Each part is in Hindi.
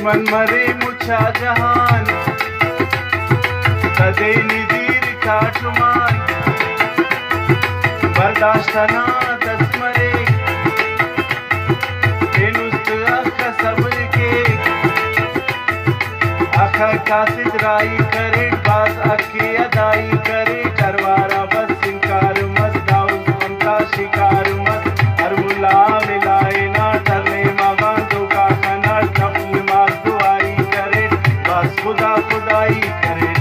दुश्मन मरे मुछा जहान सदे निदीर काटुमान बर्दाश्तना दस मरे बेनुस्त आखा सब्र के आखा कासिद राई करे बाज अक्की अदाई करे करवारा बस इनकार मत दाऊद उनका शिकार मत हर मुला मिलाए ना डरने माबांधो का खाना नफल माज दुआई करे बस खुदा खुदाई करे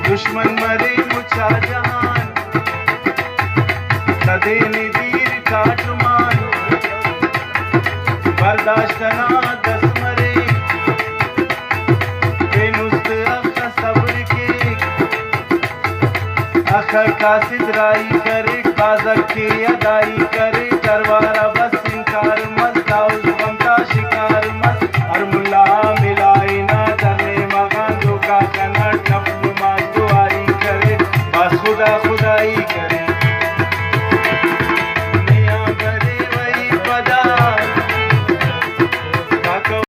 दुश्मन मरे मुछा जहान सदे निदीर काटुमान बर्दाश्तना दस मरे बेनुस्त आखा सब्र के आखा कासिद राई करे बाज़ के अदाई करे करवारा बस इनकार